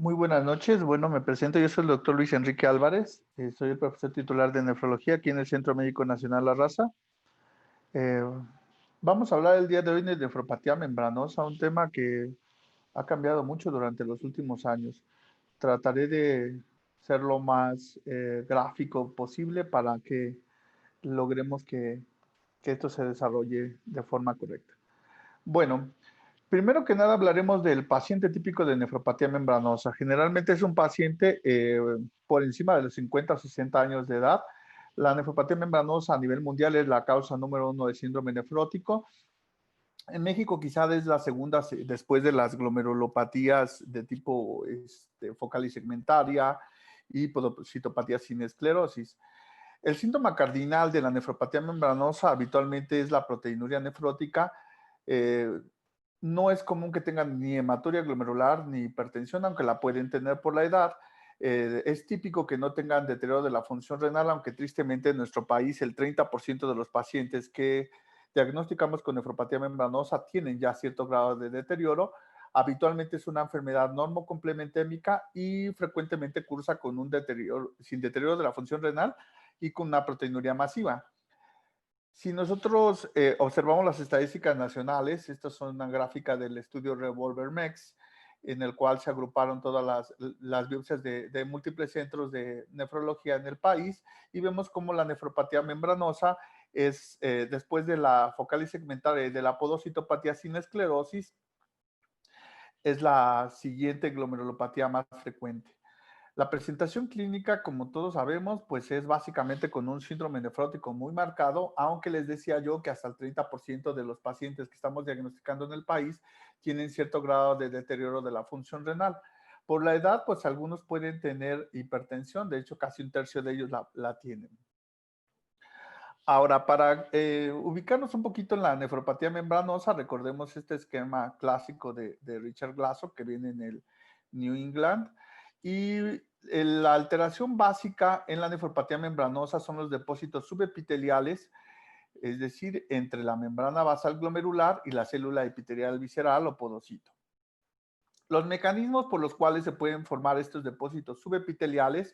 Muy buenas noches. Bueno, me presento. Yo soy el doctor Luis Enrique Álvarez. Soy el profesor titular de nefrología aquí en el Centro Médico Nacional La Raza. Eh, Vamos a hablar el día de hoy de nefropatía membranosa, un tema que ha cambiado mucho durante los últimos años. Trataré de ser lo más gráfico posible para que logremos que esto se desarrolle de forma correcta. Bueno, primero que nada hablaremos del paciente típico de nefropatía membranosa. Generalmente es un paciente por encima de los 50 o 60 años de edad. La nefropatía membranosa a nivel mundial es la causa número uno de síndrome nefrótico. En México quizá es la segunda después de las glomerulopatías de tipo focal y segmentaria y podocitopatía sin esclerosis. El síntoma cardinal de la nefropatía membranosa habitualmente es la proteinuria nefrótica. Eh, no es común que tengan ni hematuria glomerular ni hipertensión, aunque la pueden tener por la edad. Es típico que no tengan deterioro de la función renal, aunque tristemente en nuestro país el 30% de los pacientes que diagnosticamos con nefropatía membranosa tienen ya cierto grado de deterioro. Habitualmente es una enfermedad normocomplementémica y frecuentemente cursa con un deterioro, sin deterioro de la función renal y con una proteinuria masiva. Si nosotros observamos las estadísticas nacionales, estas son una gráfica del estudio Revolver MEX, en el cual se agruparon todas las biopsias de múltiples centros de nefrología en el país y vemos cómo la nefropatía membranosa es, después de la focal y segmentaria y de la podocitopatía sin esclerosis, es la siguiente glomerulopatía más frecuente. La presentación clínica, como todos sabemos, pues es básicamente con un síndrome nefrótico muy marcado, aunque les decía yo que hasta el 30% de los pacientes que estamos diagnosticando en el país tienen cierto grado de deterioro de la función renal. Por la edad, pues algunos pueden tener hipertensión, de hecho casi un tercio de ellos la tienen. Ahora, para ubicarnos un poquito en la nefropatía membranosa, recordemos este esquema clásico de Richard Glassow que viene en el New England. Y la alteración básica en la nefropatía membranosa son los depósitos subepiteliales, es decir, entre la membrana basal glomerular y la célula epitelial visceral o podocito. Los mecanismos por los cuales se pueden formar estos depósitos subepiteliales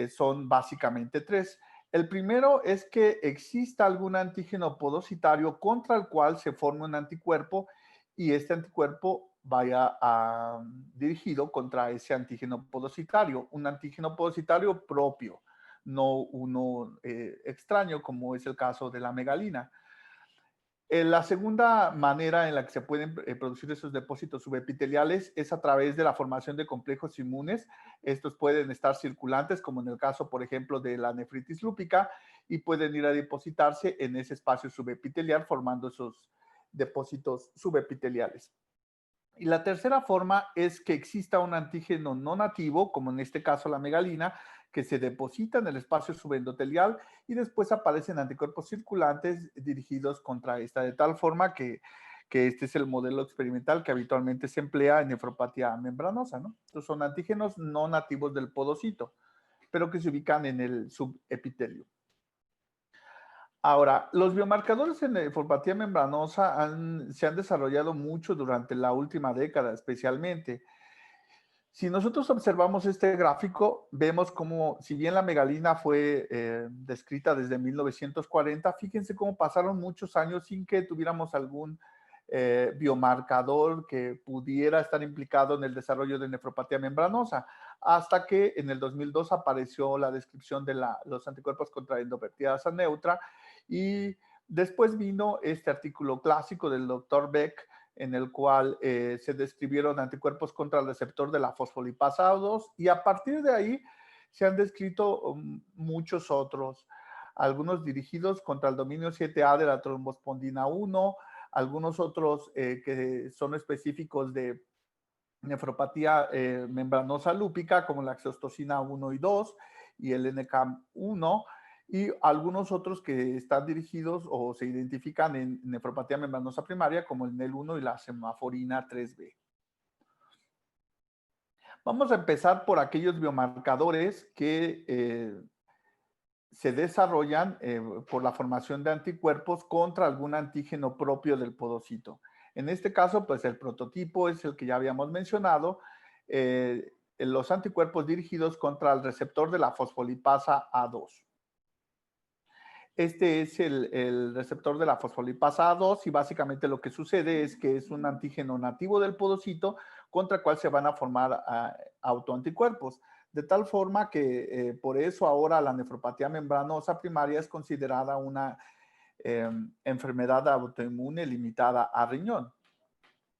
son básicamente tres. El primero es que exista algún antígeno podocitario contra el cual se forme un anticuerpo y este anticuerpo vaya dirigido contra ese antígeno podocitario, un antígeno podocitario propio, no uno extraño como es el caso de la megalina. La segunda manera en la que se pueden producir esos depósitos subepiteliales es a través de la formación de complejos inmunes. Estos pueden estar circulantes, como en el caso, por ejemplo, de la nefritis lúpica, y pueden ir a depositarse en ese espacio subepitelial formando esos depósitos subepiteliales. Y la tercera forma es que exista un antígeno no nativo, como en este caso la megalina, que se deposita en el espacio subendotelial y después aparecen anticuerpos circulantes dirigidos contra esta, de tal forma que este es el modelo experimental que habitualmente se emplea en nefropatía membranosa, ¿no? Estos son antígenos no nativos del podocito, pero que se ubican en el subepitelio. Ahora, los biomarcadores en nefropatía membranosa se han desarrollado mucho durante la última década, especialmente. Si nosotros observamos este gráfico, vemos como, si bien la megalina fue descrita desde 1940, fíjense cómo pasaron muchos años sin que tuviéramos algún biomarcador que pudiera estar implicado en el desarrollo de nefropatía membranosa, hasta que en el 2002 apareció la descripción de los anticuerpos contra endopepiadasa neutra y después vino este artículo clásico del doctor Beck en el cual se describieron anticuerpos contra el receptor de la fosfolipasa 2 y a partir de ahí se han descrito muchos otros, algunos dirigidos contra el dominio 7A de la trombospondina 1, algunos otros que son específicos de nefropatía membranosa lúpica, como la exostosina 1 y 2 y el NCAM1, y algunos otros que están dirigidos o se identifican en nefropatía membranosa primaria, como el NEL1 y la semaforina 3B. Vamos a empezar por aquellos biomarcadores que se desarrollan por la formación de anticuerpos contra algún antígeno propio del podocito. En este caso, pues el prototipo es el que ya habíamos mencionado, los anticuerpos dirigidos contra el receptor de la fosfolipasa A2. Este es el receptor de la fosfolipasa A2 y básicamente lo que sucede es que es un antígeno nativo del podocito contra el cual se van a formar autoanticuerpos. De tal forma que por eso ahora la nefropatía membranosa primaria es considerada una enfermedad autoinmune limitada a riñón.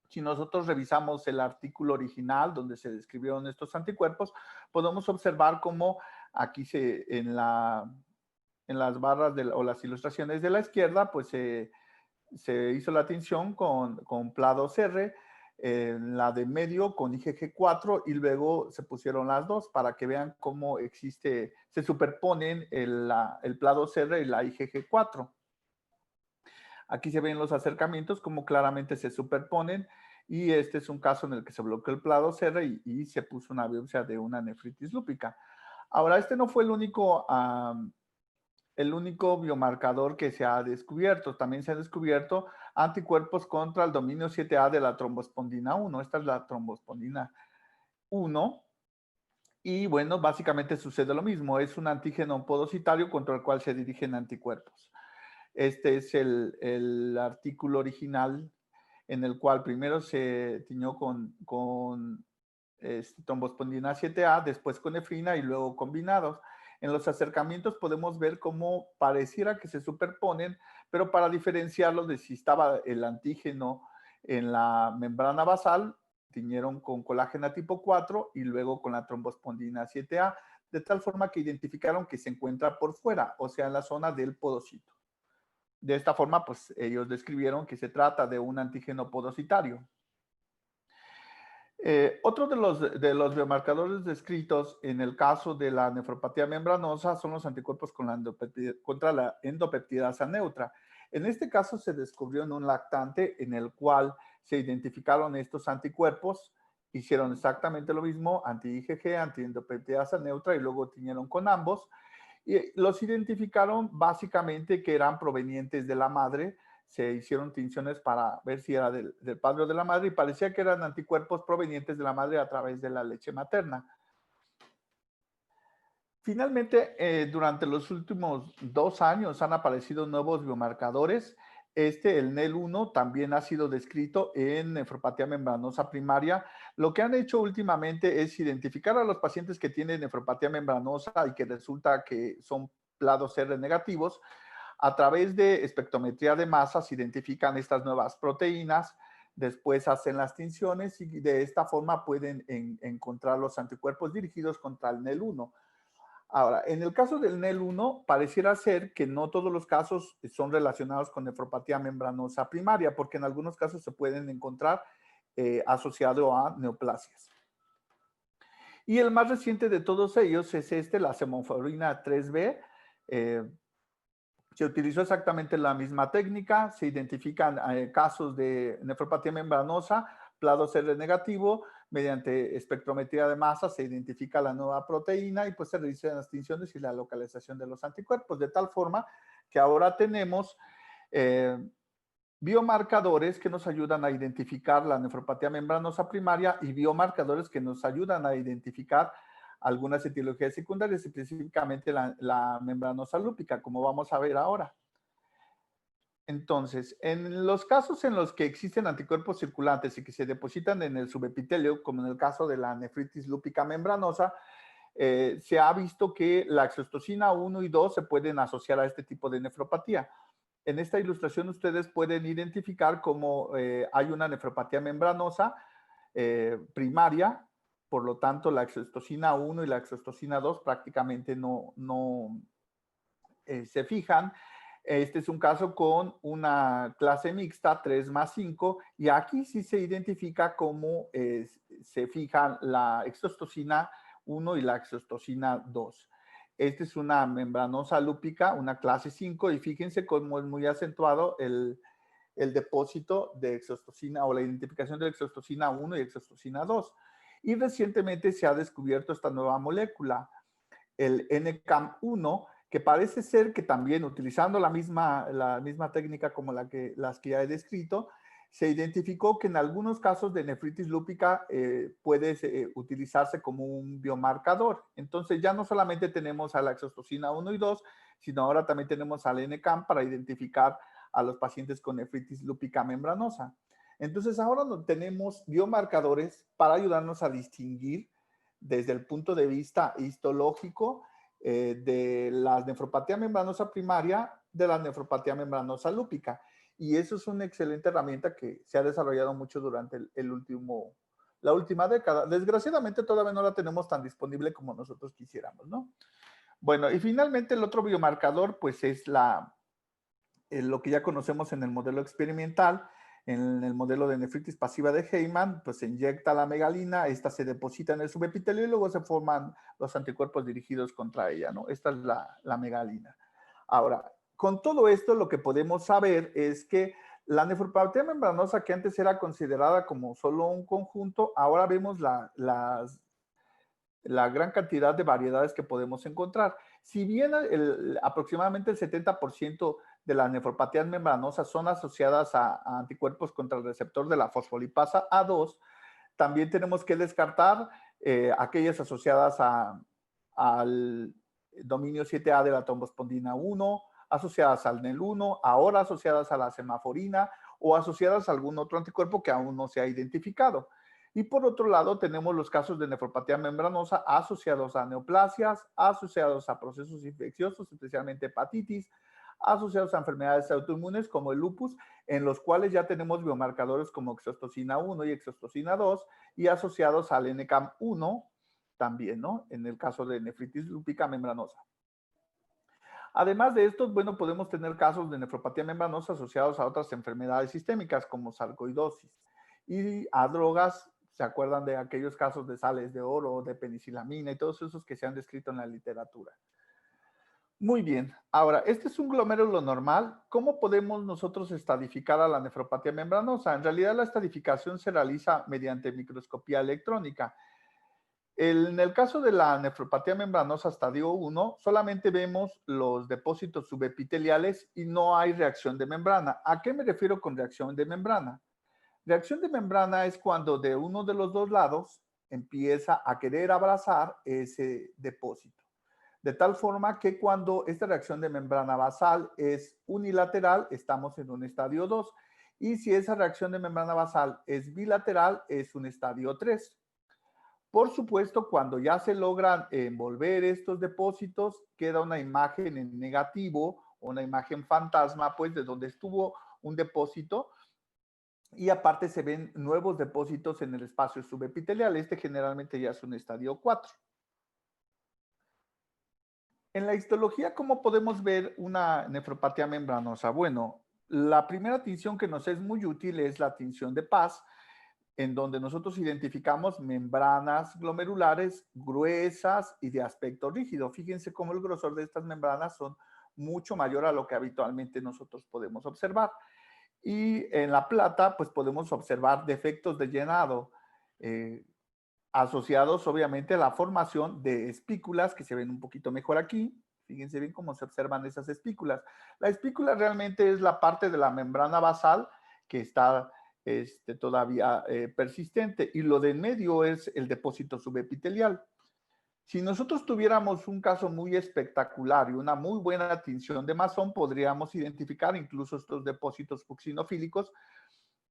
Si nosotros revisamos el artículo original donde se describieron estos anticuerpos, podemos observar cómo aquí en las barras o las ilustraciones de la izquierda, pues se hizo la tinción con PLA2R, la de medio con IgG4 y luego se pusieron las dos para que vean cómo se superponen el PLA2R y la IgG4. Aquí se ven los acercamientos, cómo claramente se superponen, y este es un caso en el que se bloqueó el PLA2R y se puso una biopsia de una nefritis lúpica. Ahora, este no fue el único biomarcador que se ha descubierto. También se han descubierto anticuerpos contra el dominio 7A de la trombospondina 1. Esta es la trombospondina 1. Y bueno, básicamente sucede lo mismo. Es un antígeno podocitario contra el cual se dirigen anticuerpos. Este es el artículo original en el cual primero se tiñó con trombospondina 7A, después con nefrina y luego combinados. En los acercamientos podemos ver cómo pareciera que se superponen, pero para diferenciarlos de si estaba el antígeno en la membrana basal, tiñeron con colágena tipo 4 y luego con la trombospondina 7A, de tal forma que identificaron que se encuentra por fuera, o sea, en la zona del podocito. De esta forma, pues ellos describieron que se trata de un antígeno podocitario. Otro de los biomarcadores descritos en el caso de la nefropatía membranosa son los anticuerpos contra la endopeptidasa neutra. En este caso se descubrió en un lactante en el cual se identificaron estos anticuerpos, hicieron exactamente lo mismo, anti-IgG, anti-endopeptidasa neutra, y luego tiñeron con ambos. Y los identificaron básicamente que eran provenientes de la madre. Se hicieron tinciones para ver si era del padre o de la madre y parecía que eran anticuerpos provenientes de la madre a través de la leche materna. Finalmente, durante los últimos 2 años han aparecido nuevos biomarcadores. El NEL1 también ha sido descrito en nefropatía membranosa primaria. Lo que han hecho últimamente es identificar a los pacientes que tienen nefropatía membranosa y que resulta que son PLA2R negativos. A través de espectrometría de masas identifican estas nuevas proteínas, después hacen las tinciones y de esta forma pueden encontrar los anticuerpos dirigidos contra el NEL1. Ahora, en el caso del NEL1, pareciera ser que no todos los casos son relacionados con nefropatía membranosa primaria, porque en algunos casos se pueden encontrar asociado a neoplasias. Y el más reciente de todos ellos es la semoflurina 3B. Se utilizó exactamente la misma técnica, se identifican casos de nefropatía membranosa, PLA2R negativo, mediante espectrometría de masa se identifica la nueva proteína y pues se realizan las tinciones y la localización de los anticuerpos, de tal forma que ahora tenemos biomarcadores que nos ayudan a identificar la nefropatía membranosa primaria y biomarcadores que nos ayudan a identificar algunas etiologías secundarias, específicamente la membranosa lúpica, como vamos a ver ahora. Entonces, en los casos en los que existen anticuerpos circulantes y que se depositan en el subepitelio, como en el caso de la nefritis lúpica membranosa, se ha visto que la exostosina 1 y 2 se pueden asociar a este tipo de nefropatía. En esta ilustración ustedes pueden identificar cómo hay una nefropatía membranosa primaria, por lo tanto la exostosina 1 y la exostosina 2 prácticamente no se fijan. Este es un caso con una clase mixta 3+5 y aquí sí se identifica cómo se fijan la exostosina 1 y la exostosina 2. Esta es una membranosa lúpica, una clase 5 y fíjense cómo es muy acentuado el depósito de exostosina o la identificación de exostosina 1 y exostosina 2. Y recientemente se ha descubierto esta nueva molécula, el NCAM1, que parece ser que también utilizando la misma técnica como las que ya he descrito, se identificó que en algunos casos de nefritis lúpica puede utilizarse como un biomarcador. Entonces ya no solamente tenemos a la exostosina 1 y 2, sino ahora también tenemos al NCAM para identificar a los pacientes con nefritis lúpica membranosa. Entonces ahora tenemos biomarcadores para ayudarnos a distinguir desde el punto de vista histológico de la nefropatía membranosa primaria de la nefropatía membranosa lúpica. Y eso es una excelente herramienta que se ha desarrollado mucho durante la última década. Desgraciadamente todavía no la tenemos tan disponible como nosotros quisiéramos, ¿no? Bueno, y finalmente el otro biomarcador pues es lo que ya conocemos en el modelo experimental. En el modelo de nefritis pasiva de Heyman, pues se inyecta la megalina, esta se deposita en el subepitelio y luego se forman los anticuerpos dirigidos contra ella, ¿no? Esta es la megalina. Ahora, con todo esto lo que podemos saber es que la nefropatía membranosa, que antes era considerada como solo un conjunto, ahora vemos la gran cantidad de variedades que podemos encontrar. Si bien aproximadamente el 70% de las nefropatías membranosas son asociadas a anticuerpos contra el receptor de la fosfolipasa A2, también tenemos que descartar aquellas asociadas al dominio 7A de la trombospondina 1, asociadas al NEL1, ahora asociadas a la semaforina o asociadas a algún otro anticuerpo que aún no se ha identificado. Y por otro lado, tenemos los casos de nefropatía membranosa asociados a neoplasias, asociados a procesos infecciosos, especialmente hepatitis, asociados a enfermedades autoinmunes como el lupus, en los cuales ya tenemos biomarcadores como exostosina 1 y exostosina 2 y asociados al NCAM1 también, ¿no? En el caso de nefritis lúpica membranosa. Además de estos, bueno, podemos tener casos de nefropatía membranosa asociados a otras enfermedades sistémicas como sarcoidosis y a drogas. ¿Se acuerdan de aquellos casos de sales de oro, de penicilamina y todos esos que se han descrito en la literatura? Muy bien. Ahora, este es un glomérulo normal. ¿Cómo podemos nosotros estadificar a la nefropatía membranosa? En realidad, la estadificación se realiza mediante microscopía electrónica. En el caso de la nefropatía membranosa estadio 1, solamente vemos los depósitos subepiteliales y no hay reacción de membrana. ¿A qué me refiero con reacción de membrana? Reacción de membrana es cuando de uno de los dos lados empieza a querer abrazar ese depósito. De tal forma que cuando esta reacción de membrana basal es unilateral, estamos en un estadio 2. Y si esa reacción de membrana basal es bilateral, es un estadio 3. Por supuesto, cuando ya se logran envolver estos depósitos, queda una imagen en negativo, una imagen fantasma, pues de donde estuvo un depósito, y aparte se ven nuevos depósitos en el espacio subepitelial. Este generalmente ya es un estadio 4. En la histología, ¿cómo podemos ver una nefropatía membranosa? Bueno, la primera tinción que nos es muy útil es la tinción de Paz, en donde nosotros identificamos membranas glomerulares gruesas y de aspecto rígido. Fíjense cómo el grosor de estas membranas son mucho mayor a lo que habitualmente nosotros podemos observar. Y en la plata, pues podemos observar defectos de llenado asociados obviamente a la formación de espículas que se ven un poquito mejor aquí. Fíjense bien cómo se observan esas espículas. La espícula realmente es la parte de la membrana basal que está todavía persistente y lo de en medio es el depósito subepitelial. Si nosotros tuviéramos un caso muy espectacular y una muy buena tinción de Masson, podríamos identificar incluso estos depósitos fucsinofílicos,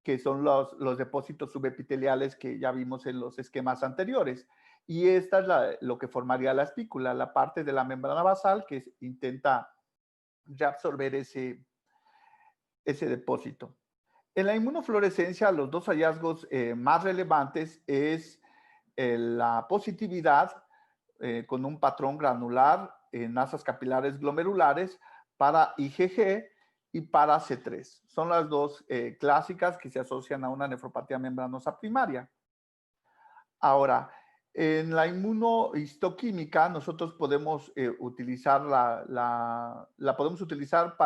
que son los depósitos subepiteliales que ya vimos en los esquemas anteriores. Y esta es lo que formaría la espícula, la parte de la membrana basal que intenta reabsorber ese depósito. En la inmunofluorescencia, los dos hallazgos más relevantes es la positividad con un patrón granular en masas capilares glomerulares para IgG y para C3. Son las dos clásicas que se asocian a una nefropatía membranosa primaria. Ahora, en la inmunohistoquímica nosotros podemos utilizar la podemos utilizar para